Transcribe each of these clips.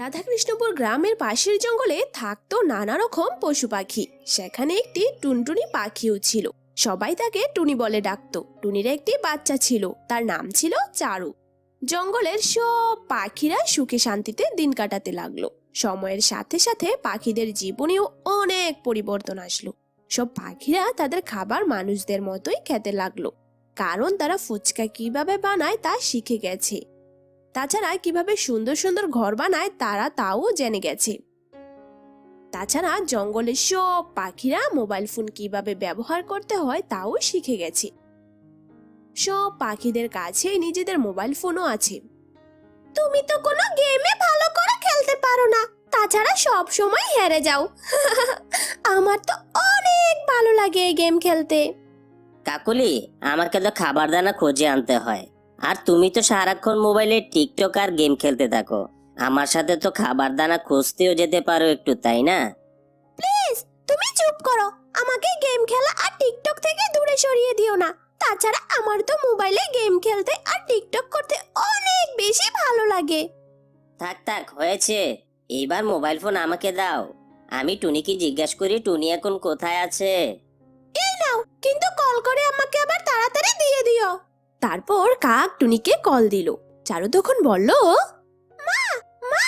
রাধাকৃষ্ণপুর গ্রামের পাশের জঙ্গলে থাকতো নানা রকম পশু পাখি। সেখানে একটি টুনটুনি পাখিও ছিল। সবাই তাকে টুনি বলে ডাকতো। টুনির একটি বাচ্চা ছিল, তার নাম ছিল চারু। জঙ্গলের সব পাখিরা সুখে শান্তিতে দিন কাটাতে লাগলো। সময়ের সাথে সাথে পাখিদের জীবনেও অনেক পরিবর্তন আসলো। সব পাখিরা তাদের খাবার মানুষদের মতোই খেতে লাগলো, কারণ তারা ফুচকা কিভাবে বানায় তা শিখে গেছে। তাছাড়া কিভাবে সুন্দর সুন্দর ঘর বানায় তারা তাও জেনে গেছে। তাছাড়া জঙ্গলের সব পাখিরা মোবাইল ফোন কিভাবে ব্যবহার করতে হয় তাও শিখে গেছে। সব পাখিদের কাছে নিজেদের মোবাইল ফোনও আছে। তুমি তো কোনো গেমে ভালো করে খেলতে পারো না, তাছাড়া সব সময় হেরে যাও। আমার তো অনেক ভালো লাগে এই গেম খেলতে। কাকুলি, আমাকে তো খাবার দানা খুঁজে আনতে হয়, আর তুমি তো সারাক্ষণ মোবাইলে টিকটক আর গেম খেলতে থাকো। আমার সাথে তো খাবার দানা খুঁজতেও যেতে পারো একটু, তাই না? প্লিজ তুমি চুপ করো। আমাকে গেম খেলা আর টিকটক থেকে দূরে সরিয়ে দিও না। তাছাড়া আমার তো মোবাইলে গেম খেলতে আর টিকটক করতে অনেক বেশি ভালো লাগে। থাক থাক, হয়েছে। এইবার মোবাইল ফোন আমাকে দাও। আমি টুনিকে জিজ্ঞাসা করি টুনি এখন কোথায় আছে। এই নাও, কিন্তু কল করে আমাকে আবার তাড়াতাড়ি দিয়ে দিও। তারপর কাক টুনিকে কল দিল। চারু তখন বলল, মা মা,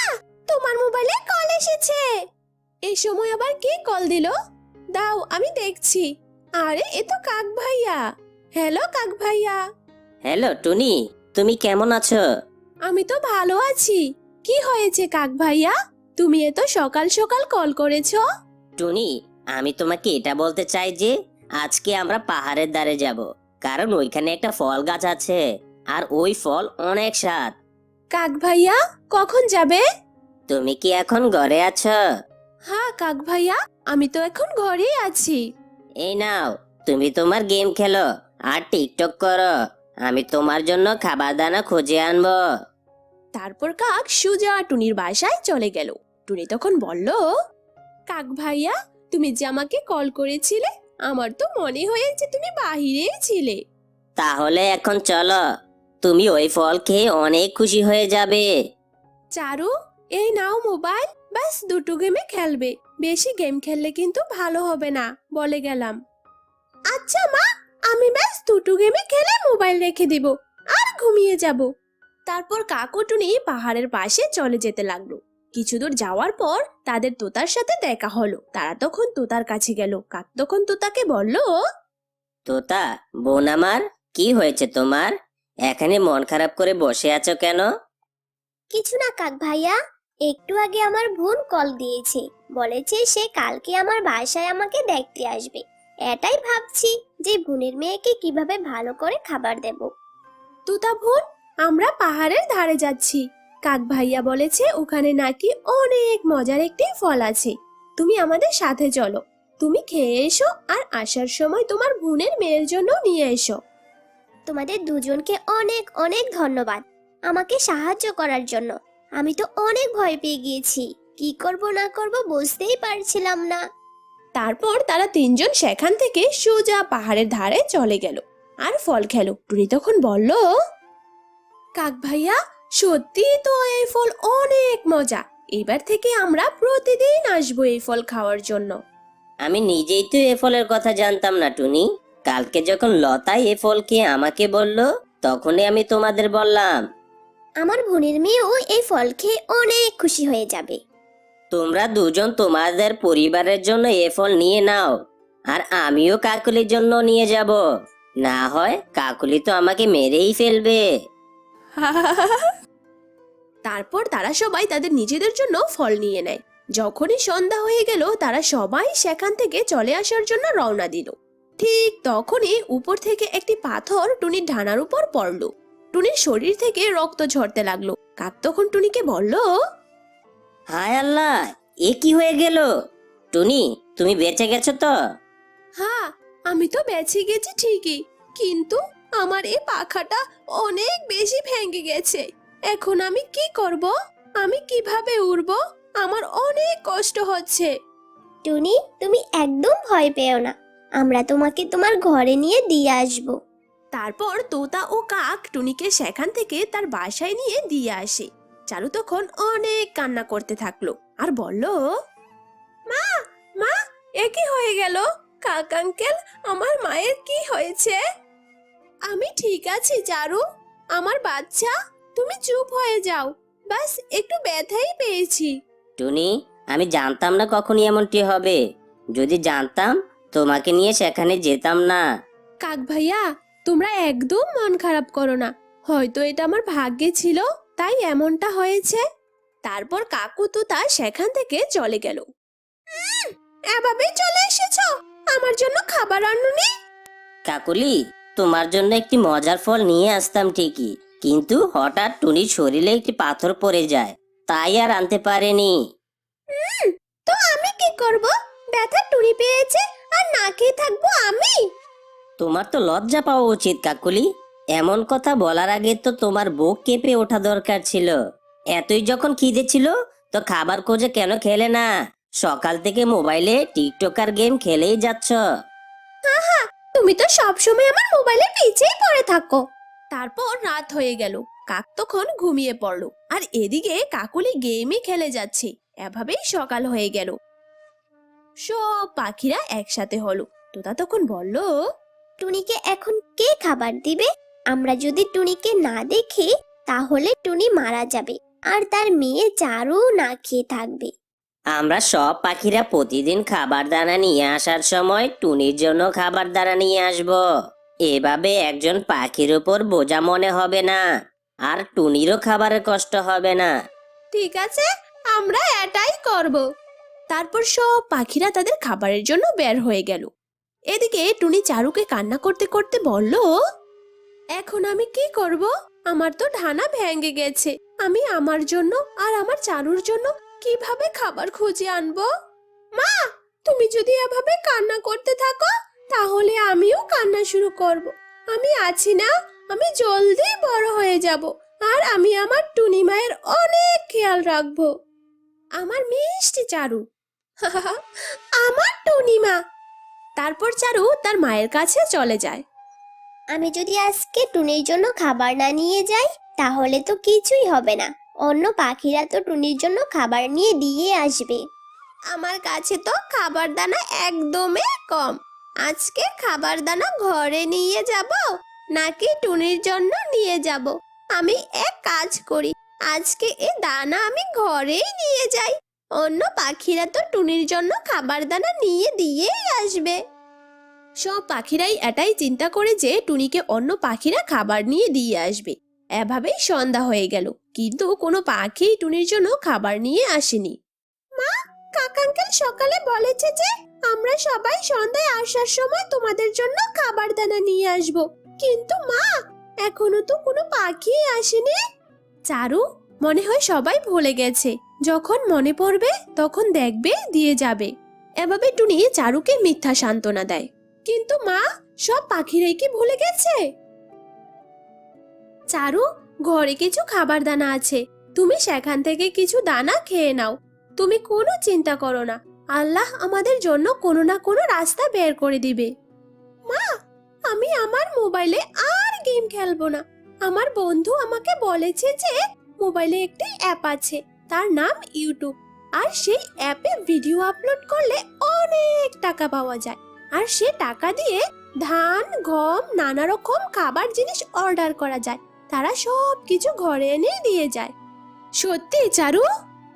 তোমার মোবাইলে কল এসেছে। এই সময় আবার কে কল দিল? দাও আমি দেখছি। আরে এ তো কাক ভাইয়া। হ্যালো কাক ভাইয়া। হ্যালো টুনি, তুমি কেমন আছো? আমি তো ভালো আছি। কি হয়েছে কাক ভাইয়া, তুমি এত সকাল সকাল কল করেছো? টুনি, আমি তোমাকে এটা বলতে চাই যে আজকে আমরা পাহাড়ের ধারে যাব, কারণ ওইখানে একটা ফল গাছ আছে, আর ওই ফল অনেক স্বাদ। কাক ভাইয়া, কখন যাবে? তুমি কি এখন ঘরে আছো? হ্যাঁ কাক ভাইয়া, আমি তো এখন ঘরেই আছি। এই নাও, তুমি তোমার গেম খেলো আর টিকটক করো। আমি তোমার জন্য খাবার দানা খুঁজে আনবো। তারপর কাক সুজা টুনির বাসায় চলে গেল। টুনি তখন বলল, কাক ভাইয়া, তুমি যে আমাকে কল করেছিলে, আমার তো মনে হয়েছে তুমি বাহিরেই ছিলে। তাহলে এখন চলো, তুমি ওই ফল খেয়ে অনেক খুশি হয়ে যাবে। চারু, এই নাও মোবাইল, ব্যাস দুটো গেমে খেলবে। বেশি গেম খেললে কিন্তু ভালো হবে না, বলে গেলাম। আচ্ছা মা, আমি ব্যাস দুটো গেমে খেলে মোবাইল রেখে দিব আর ঘুমিয়ে যাব। তারপর কাক ও টুনি পাহাড়ের পাশে চলে যেতে লাগলো। কিছু দূর যাওয়ার পর তাদের তোতার সাথে দেখা হলো। তারা তখন তোতার কাছে গেল। কাক তখন তোতাকে বলল, তোতা বোন আমার, কি হয়েছে তোমার? এখানে মন খারাপ করে বসে আছো কেন? কিছু না কাক ভাইয়া, একটু আগে আমার বোন কল দিয়েছে, বলেছে সে কালকে আমার বাসায় আমাকে দেখতে আসবে। এটাই ভাবছি যে বোনের মেয়েকে কিভাবে ভালো করে খাবার দেব। তোতা বোন, আমরা পাহাড়ের ধারে যাচ্ছি। কাক ভাইয়া বলেছে ওখানে নাকি অনেক মজার একটি ফল আছে। তুমি আমাদের সাথে চলো। তুমি খেয়ে এসো আর আসার সময় তোমার বোনের মেয়ের জন্য নিয়ে এসো। তোমাদের দুজনকে অনেক অনেক ধন্যবাদ আমাকে সাহায্য করার জন্য। আমি তো অনেক ভয় পেয়ে গিয়েছি, কি করব না করব বুঝতেই পারছিলাম না। তারপর তারা তিনজন সেখান থেকে সোজা পাহাড়ের ধারে চলে গেল আর ফল খেলো। টুনি তখন বলল, কাক ভাইয়া, সত্যি তো এই ফল অনেক মজা। এবার থেকে আমরা প্রতিদিন আসবো এই ফল খাওয়ার জন্য। আমি নিজেই তো এ ফলের কথা জানতাম না টুনি। কালকে যখন লতাই এ ফল খেয়ে আমাকে বলল, তখনই আমি তোমাদের বললাম। আমার বোনের মেয়েও এই ফল খেয়ে অনেক খুশি হয়ে যাবে। তোমরা দুজন তোমাদের পরিবারের জন্য এ ফল নিয়ে নাও, আর আমিও কাকুলির জন্য নিয়ে যাব। না হয় কাকুলি তো আমাকে মেরেই ফেলবে। তারপর তারা সবাই তাদের নিজেদের জন্য ফল নিয়ে নেয়। যখনই সন্ধ্যা হয়ে গেল তারা সবাই সেখান থেকে চলে আসার জন্য রওনা দিল। ঠিক তখনই উপর থেকে একটি পাথর টুনির ডানার উপর পড়ল। টুনির শরীর থেকে রক্ত ঝরতে লাগলো। কাক তখন টুনিকে বলল, হায় আল্লাহ, এ কি হয়ে গেল? টুনি, তুমি বেঁচে গেছো তো? হ্যাঁ, আমি তো বেঁচে গেছি ঠিকই, কিন্তু আমার এই পাখাটা অনেক বেশি ভেঙে গেছে। এখন আমি কি করব? আমি কিভাবে উড়বো? আমার অনেক কষ্ট হচ্ছে। টুনি, তুমি একদম ভয় পেও না, আমরা তোমাকে তোমার ঘরে নিয়ে দিয়ে আসবো। তারপর তোতা ও কাক টুনিকে সেখান থেকে তার বাসায় নিয়ে দিয়ে আসে। চারু তখন অনেক কান্না করতে থাকলো আর বলল, মা মা, এ কি হয়ে গেল? কাক আঙ্কেল, আমার মায়ের কি হয়েছে? আমি ঠিক আছি চারু, আমার বাচ্চা, তুমি চুপ হয়ে যাও, বাস একটু ব্যথাই পেয়েছি। টুনি, আমি জানতাম না কখনই এমনটি হবে। যদি জানতাম তোমাকে নিয়ে সেখানে যেতাম না। কাক ভাইয়া, তোমরা একদম মন খারাপ করো না, হয়তো এটা আমার ভাগ্যে ছিল, তাই এমনটা হয়েছে। তারপর কাকু তো তার সেখান থেকে চলে গেল। এভাবেই চলে এসেছো, আমার জন্য খাবার আনুনি? কাকুলি, তোমার জন্য একটি মজার ফল নিয়ে আসতাম ঠিকই, কিন্তু হঠাৎ টুনির শরীরে একটি পাথর পড়ে যায়, তাই আর আনতে পারেনি। তো আমি কি করব? ব্যথা টুনি পেয়েছে আর না খেয়ে থাকবো আমি? তোমার তো লজ্জা পাওয়া উচিত কাকুলি। এমন কথা বলার আগে তো তোমার বুক কেঁপে ওঠা দরকার ছিল। এতই যখন খিদে ছিল তো খাবার খোঁজে কেন খেলে না? সকাল থেকে মোবাইলে টিকটক আর গেম খেলেই যাচ্ছ। তুমি তো সবসময় আমার মোবাইলের পিছেই পড়ে থাকো। তারপর রাত হয়ে গেল, কাক তখন ঘুমিয়ে পড়লো আর এদিকে কাকুলি গেমই খেলে যাচ্ছে। এভাবেই সকাল হয়ে গেল। সব পাখিরা একসাথে হলো। তোতা তখন বলল, টুনিকে এখন কে খাবার দিবে? আমরা যদি টুনিকে না দেখি তাহলে টুনি মারা যাবে আর তার মেয়ে চারু না খেয়ে থাকবে। আমরা সব পাখিরা প্রতিদিন খাবার দানা নিয়ে আসার সময় টুনির জন্য খাবার দানা নিয়ে আসব। এভাবে একজন পাখির উপর বোঝা মনে হবে না, আর টুনিরও খাবারের কষ্ট হবে না। ঠিক আছে, আমরা এটাই করব। তারপর সব পাখিরা তাদের খাবারের জন্য বের হয়ে গেল। এদিকে টুনি চারুকে কান্না করতে করতে বলল, এখন আমি কি করব? আমার তো ঢানা ভেঙে গেছে। আমি আমার জন্য আর আমার চারুর জন্য কিভাবে খাবার খুঁজে আনবো? মা, তুমি যদি এভাবে কান্না করতে থাকো তাহলে আমিও কান্না শুরু করব। আমি আছি না, আমি জলদি বড় হয়ে যাব আর আমি আমার টুনি মায়ের অনেক খেয়াল রাখবো। আমার মিষ্টি চারু, আমার টুনি মা। তারপর চারু তার মায়ের কাছে চলে যায়। আমি যদি আজকে টুনির জন্য খাবার না নিয়ে যাই তাহলে তো কিছুই হবে না। অন্য পাখিরা তো টুনির জন্য খাবার নিয়ে দিয়ে আসবে। আমার কাছে তো খাবার দানা একদমই কম। আজকে খাবার দানা ঘরে নিয়ে যাব নাকি টুনির জন্য নিয়ে যাব? আমি এক কাজ করি, আজকে এই দানা আমি ঘরেই নিয়ে যাই। অন্য পাখিরা তো টুনির জন্য খাবার দানা নিয়ে দিয়েই আসবে। সব পাখিরাই এটাই চিন্তা করে যে টুনিকে অন্য পাখিরা খাবার নিয়ে দিয়ে আসবে। এভাবেই সন্ধ্যা হয়ে গেল, কিন্তু কোনো পাখি টুনির জন্য খাবার নিয়ে আসেনি। কাক আঙ্কেল সকালে বলেছে যে আমরা সবাই সন্ধ্যায় আসার সময় তোমাদের জন্য খাবার দানা নিয়ে আসব, কিন্তু মা, এখনো তো কোনো পাখি আসেনি। চারু, মনে হয় সবাই ভুলে গেছে, যখন মনে পড়বে তখন দেখবে দিয়ে যাবে। এভাবে টুনি চারুকে মিথ্যা সান্ত্বনা দেয়। কিন্তু মা, সব পাখিরাই কি ভুলে গেছে? চারু, ঘরে কিছু খাবার দানা আছে, তুমি সেখান থেকে কিছু দানা খেয়ে নাও। তুমি কোনো চিন্তা করো না, আল্লাহ আমাদের জন্য কোনো না কোনো রাস্তা বের করে দিবে। মা, আমি আমার মোবাইলে আর গেম খেলবো না। আমার বন্ধু আমাকে বলেছে যে মোবাইলে একটি অ্যাপ আছে, তার নাম ইউটিউব, আর সেই অ্যাপে ভিডিও আপলোড করলে অনেক টাকা পাওয়া যায়। আর সে টাকা দিয়ে ধান, গম, নানা রকম খাবার জিনিস অর্ডার করা যায়। তারা সব কিছু ঘরে এনে দিয়ে যায়। সত্যি চারু?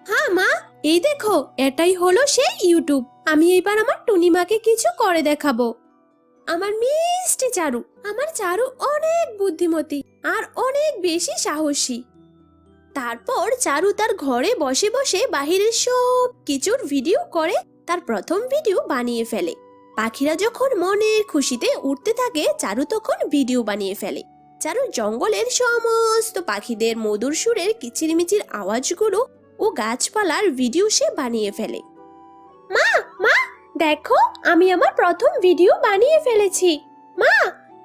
হ্যাঁ মা, এই দেখো, এটাই হলো সেই ইউটিউব। আমি এবার আমার টুনিমাকে কিছু করে দেখাবো। আমার মিষ্টি চারু, আমার চারু অনেক বুদ্ধিমতী আর অনেক বেশি সাহসী। তারপর চারু তার ঘরে বসে বসে বাহিরের সব কিছুর ভিডিও করে তার প্রথম ভিডিও বানিয়ে ফেলে। পাখিরা যখন মনের খুশিতে উঠতে থাকে, চারু তখন ভিডিও বানিয়ে ফেলে। চারু জঙ্গলের সমস্ত পাখিদের মধুর সুরের কিচিরমিচির আওয়াজগুলো ও গাছপালার ভিডিও সে বানিয়ে ফেলে। মা, মা, দেখো, আমি আমার প্রথম ভিডিও বানিয়ে ফেলেছি। মা,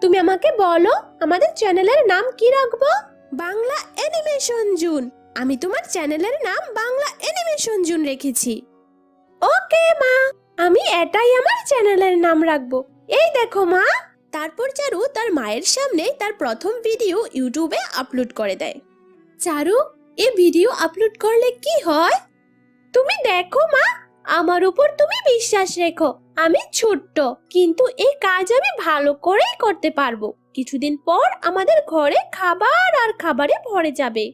তুমি আমাকে বলো আমাদের চ্যানেলের নাম কি রাখবো? Bangla animation June. আমি তোমার চ্যানেলের নাম বাংলা অ্যানিমেশন জুন রেখেছি। ওকে মা, আমি এটাই আমার চ্যানেলের নাম রাখবো। এই দেখো মা। তারপর চারু তার মায়ের সামনে তার প্রথম ভিডিও ইউটিউবে আপলোড করে দেয়। চারু, এ ভিডিও আপলোড করলে কি হয়? তুমি দেখো মা, আমার উপর তুমি বিশ্বাস রেখো। আমি ছোট্ট, কিন্তু এই কাজ আমি ভালো করেই করতে পারবো। কিছুদিন পর আমাদের ঘরে খাবার আর খাবারে ভরে যাবে।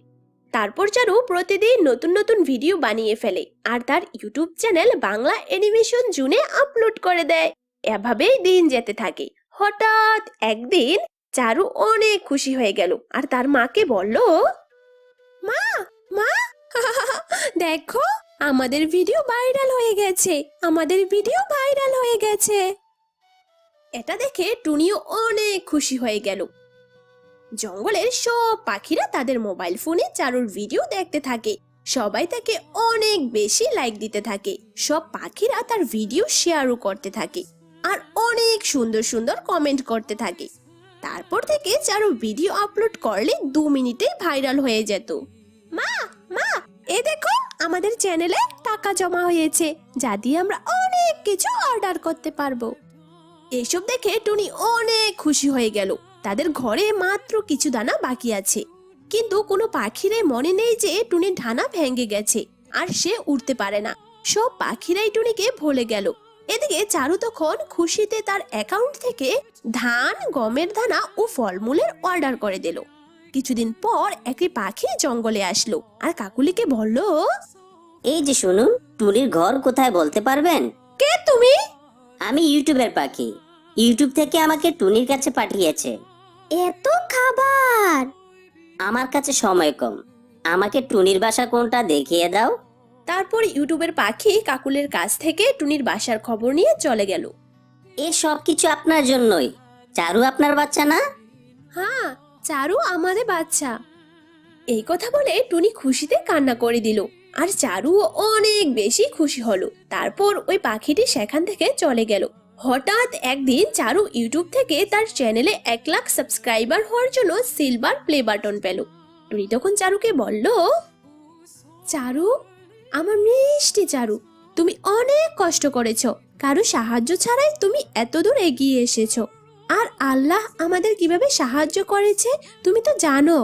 তারপর চারু প্রতিদিন নতুন নতুন ভিডিও বানিয়ে ফেলে আর তার ইউটিউব চ্যানেল বাংলা অ্যানিমেশন জুনে আপলোড করে দেয়। এভাবেই দিন যেতে থাকে। হঠাৎ একদিন চারু অনেক খুশি হয়ে গেল আর তার মাকে বলল, মা মা দেখো, আমাদের ভিডিও ভাইরাল হয়ে গেছে, আমাদের ভিডিও ভাইরাল হয়ে গেছে। এটা দেখে টুনিও অনেক খুশি হয়ে গেল। জঙ্গলের সব পাখিরা তাদের মোবাইল ফোনে চারুর ভিডিও দেখতে থাকে। সবাই তাকে অনেক বেশি লাইক দিতে থাকে। সব পাখিরা তার ভিডিও শেয়ারও করতে থাকে আর অনেক সুন্দর সুন্দর কমেন্ট করতে থাকে। তারপর থেকে চারু ভিডিও আপলোড করলে 2 মিনিটেই ভাইরাল হয়ে যেত। মা মা, এ দেখো, আমাদের চ্যানেলে টাকা জমা হয়েছে, যা দিয়ে আমরা অনেক কিছু অর্ডার করতে পারবো। এসব দেখে টুনি অনেক খুশি হয়ে গেল। তাদের ঘরে মাত্র কিছু দানা বাকি আছে, কিন্তু কোনো পাখিরে মনে নেই যে টুনির ডানা ভেঙে গেছে আর সে উড়তে পারে না। সব পাখিরাই টুনিকে ভুলে গেল। এদিকে চারু তখন খুশিতে তার অ্যাকাউন্ট থেকে ধান, গমের দানা ও ফলমূলের অর্ডার করে দিল। কিছুদিন পর একটি পাখি জঙ্গলে আসলো আর কাকুলিকে বলল, এই যে শুনুন, টুনির ঘর কোথায় বলতে পারবেন? কে তুমি? আমি ইউটিউবের পাখি। ইউটিউব থেকে আমাকে টুনির কাছে পাঠিয়েছে। এত খাবার! আমার কাছে সময় কম, আমাকে টুনির বাসা কোনটা দেখিয়ে দাও। তারপর ইউটিউবের পাখি কাকুলের কাছ থেকে টুনির বাসার খবর নিয়ে চলে গেল। এ সব কিছু আপনার জন্যই। চারু আপনার বাচ্চা না? হ্যাঁ, চারু আমাদের বাচ্চা। এই কথা বলে টুনি খুশিতে কান্না করে দিল আর চারু অনেক বেশি খুশি হলো। তারপর ওই পাখিটি সেখান থেকে চলে গেল। হঠাৎ একদিন চারু ইউটিউব থেকে তার চ্যানেলে 1 লাখ সাবস্ক্রাইবার হওয়ার জন্য সিলভার প্লে বাটন পেল। টুনি তখন চারুকে বলল, চারু, আমার মিষ্টি চারু, তুমি অনেক কষ্ট করেছো। কারো সাহায্য ছাড়াই তুমি এত দূর এগিয়ে এসেছো। আর আল্লাহ আমাদের কিভাবে সাহায্য করেছে তুমি তো জানো।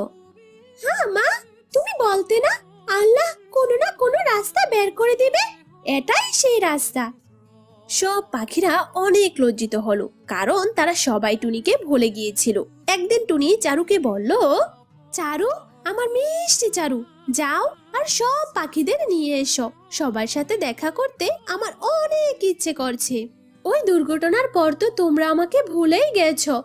হ্যাঁ মা, তুমি বলতে না, আল্লাহ কোনো না কোনো রাস্তা বের করে দিবে, এটাই সেই রাস্তা। সব পাখিরা অনেক লজ্জিত হলো, কারণ তারা সবাই টুনিকে ভুলে গিয়েছিল। একদিন টুনি চারুকে বলল, চারু, আমার মিষ্টি চারু, যাও আর সব পাখিদের নিয়ে এসো। সবার সাথে দেখা করতে আমার অনেক ইচ্ছে করছে। ওই দুর্ঘটনার পর তো তোমরা আমাকে ভুলেই গেছো।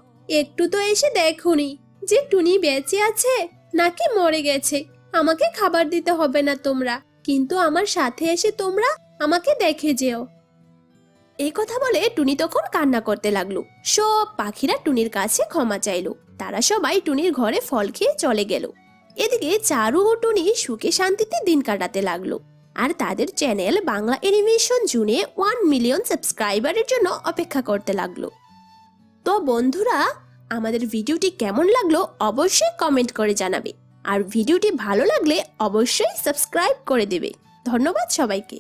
একটু তো এসে দেখোনি যে টুনি বেঁচে আছে নাকি মরে গেছে। আমাকে খাবার দিতে হবে না তোমরা, কিন্তু আমার সাথে এসে তোমরা আমাকে দেখে যেও। এই কথা বলে টুনি তখন কান্না করতে লাগলো। সব পাখিরা টুনির কাছে ক্ষমা চাইলো। তারা সবাই টুনির ঘরে ফল খেয়ে চলে গেল। এদিকে চারু ও টুনি সুখে শান্তিতে দিন কাটাতে লাগলো আর তাদের চ্যানেল বাংলা অ্যানিমেশন জুনে 1 মিলিয়ন সাবস্ক্রাইবারের জন্য অপেক্ষা করতে লাগলো। তো বন্ধুরা, আমাদের ভিডিওটি কেমন লাগলো অবশ্যই কমেন্ট করে জানাবে আর ভিডিওটি ভালো লাগলে অবশ্যই সাবস্ক্রাইব করে দেবে। ধন্যবাদ সবাইকে।